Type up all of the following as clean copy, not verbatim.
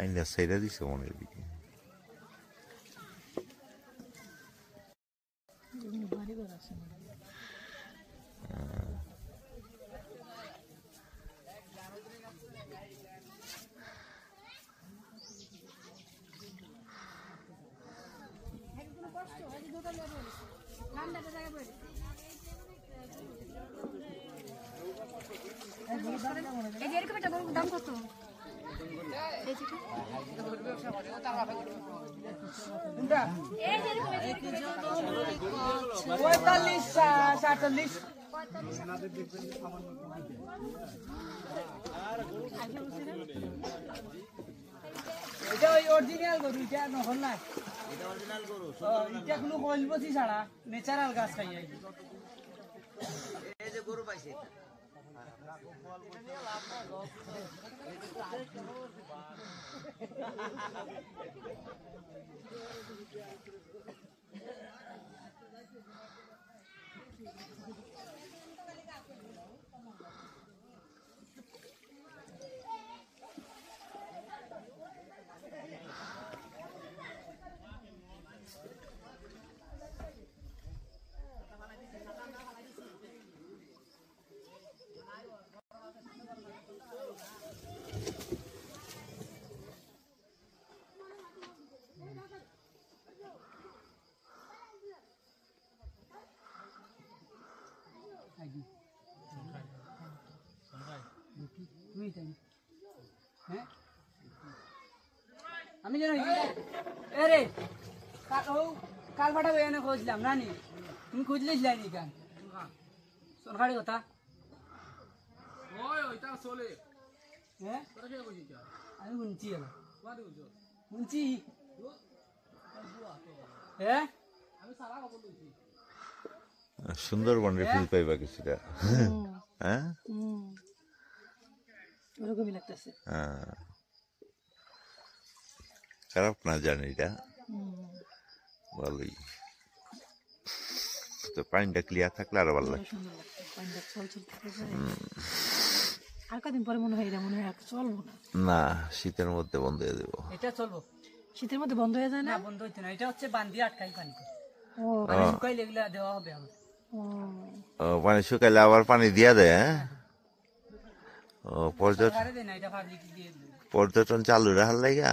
আইনা সাইডা দিছে মনের দিকে। দাম কত? এটা ওই অরিজিনাল গরু, এটা নহল না, এটা অরিজিনাল গরু। এটা কোনো কইল বসি ছাড়া ন্যাচারাল গাছ খাই এই যে গরু পাইছে। আমি জানি আরে কাল পাঠাবো এনে খুঁজলাম রানি, তুমি খুঁজলিস লাইনি কেন সরকারি কথা? হ্যাঁ আমি শুনছি শুনছি। হ্যাঁ সুন্দরবনের ফিল পাইবা কিছুটা। হ্যাঁ ওরকমই লাগতেছে। খারাপ না জার্নিটা, ভালোই। তো পানিটা ক্লিয়ার থাকলে আরো ভালো লাগে। আর কদিন পরে মনে হয় আর চলবো না। না, শীতের মধ্যে বন্ধ হয়ে দেবো। এটা চলবো, শীতের মধ্যে বন্ধ হয়ে যায় না? বন্ধ হইতে না, এটা হচ্ছে বান্দি আটকাই পানি। ও শুকাইলে এগুলা দেওয়া হবে আমার। পানি শুকাইলে আবার পানি দিয়া দেয়। হ্যাঁ পর্যটন চালু রাখার লাইগা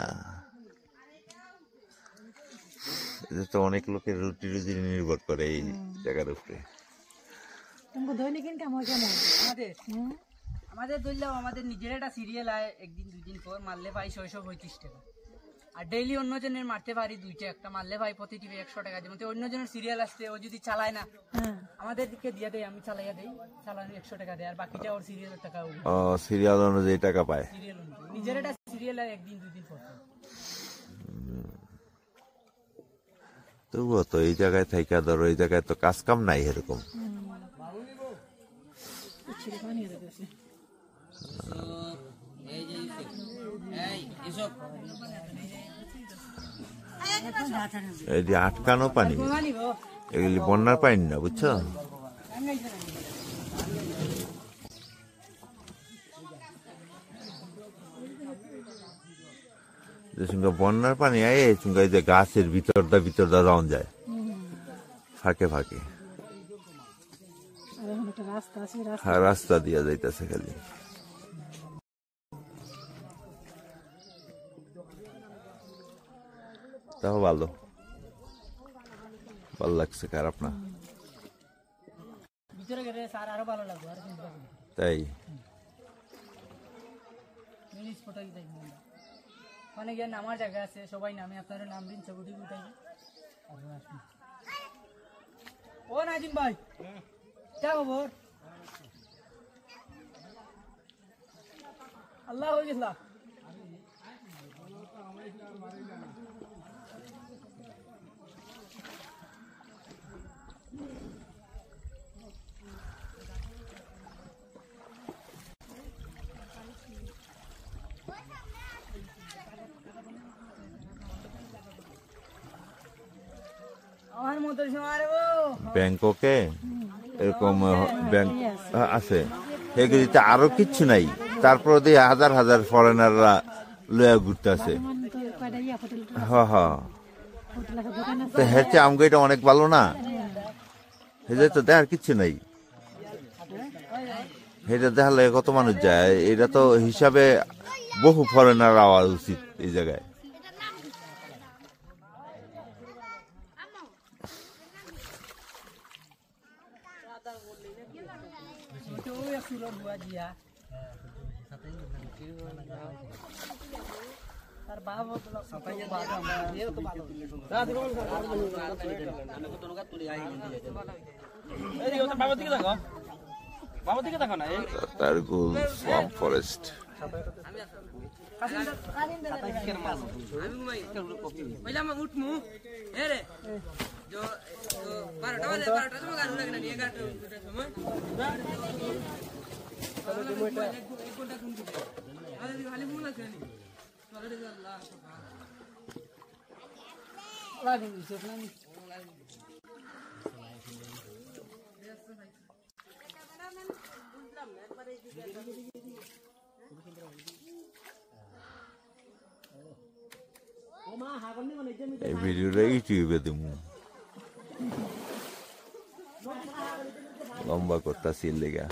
তো অনেক লোকের রুটি রুজি নির্ভর করে এই জায়গার উপরে। দৈনিক ইনকাম হয় কেমন আমাদের? ধরলেও আমাদের নিজের একটা সিরিয়াল আয়, একদিন দুদিন পর মারলে পাই 635 টাকা। আর ডেইলি অন্যজনের মারতে পারি দুইটা, একটা মারলে ভাই প্রতি টিভি 100 টাকা। যেমন অন্যজনের সিরিয়াল আসছে, ও যদি চালায় না আমাদের দিকে দিয়ে দেয়, আমি চালাইয়া দেই, চালানো 100 টাকা দেয়, আর বাকিটা ওর সিরিয়ালের টাকা। সিরিয়াল অনুযায়ী টাকা পায়। সিরিয়াল অনুযায়ী নিজের একটা সিরিয়াল আয়, একদিন দুদিন পর। তবুও তো এই জায়গায় থাইকা ধরো, এই জায়গায় তো কাজ কাম নাই এরকম। এই যে আটকানো পানি, এগুলি বন্যার পানি না, বুঝছো? বন্যার পানি আয় এই যে গাছের ভিতরটা রাউন্ড যায় ফাঁকে ফাঁকে। রাস্তা দিয়া যাইতেছে খালি। তাও ভালো লাগছে, খারাপ না। তাই মানে গিয়ে নামার জায়গা আছে, সবাই নামে, আপনারা নাম দিন, ছবি উঠাই। ও নাজিম ভাই, কি খবর? আল্লাহ হয়ে গেছিল। ব্যাংককে এরকম ব্যাংক আছে, এগুলিতে আরো কিচ্ছু নাই, তারপর দিয়ে হাজার হাজার ফরেনাররা লয়া ঘুরতেছে। বর্তমান তো কয়টা ইয়া হোটেল হ্যাঁ হ্যাঁ, হোটেল আছে, দোকান আছে। তো হেঁচে আমগো এটা অনেক ভালো না, হেঁচে তো দেখার কিচ্ছু নাই। এটা দেখালে কত মানুষ যায়, এটা তো হিসাবে বহু ফরেনার আওয়া উচিত এই জায়গায়। তারকুল ফার্ম ফরেস্ট। এই ভিডিওটা ইউটিউবে দেবো, লম্বা করতেছি লেগা।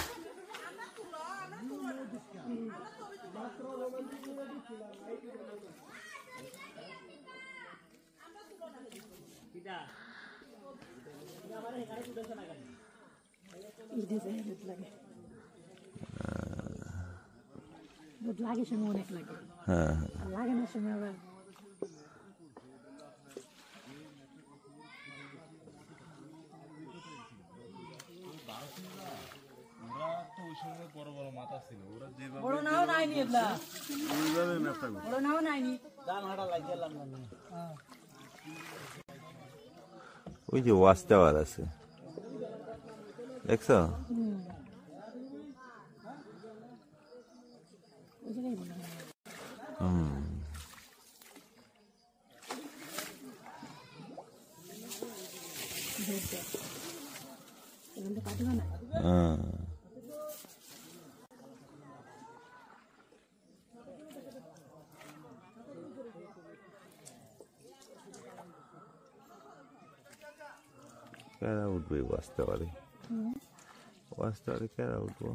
লাগে সময় অনেক লাগে, হ্যাঁ আর লাগে না সময় আবার বড় নাও নাইনি এগুলা, বড় নাও নাইনি। ওই যে ওয়াচ টাওয়ার আছে দেখছো, ওই জায়গায় মনে হয়। এখান থেকে কাটিবা না। কেরা উঠবে ওয়াচ টাওয়ারে, ওয়াচ টাওয়ারে কেরা উঠবো।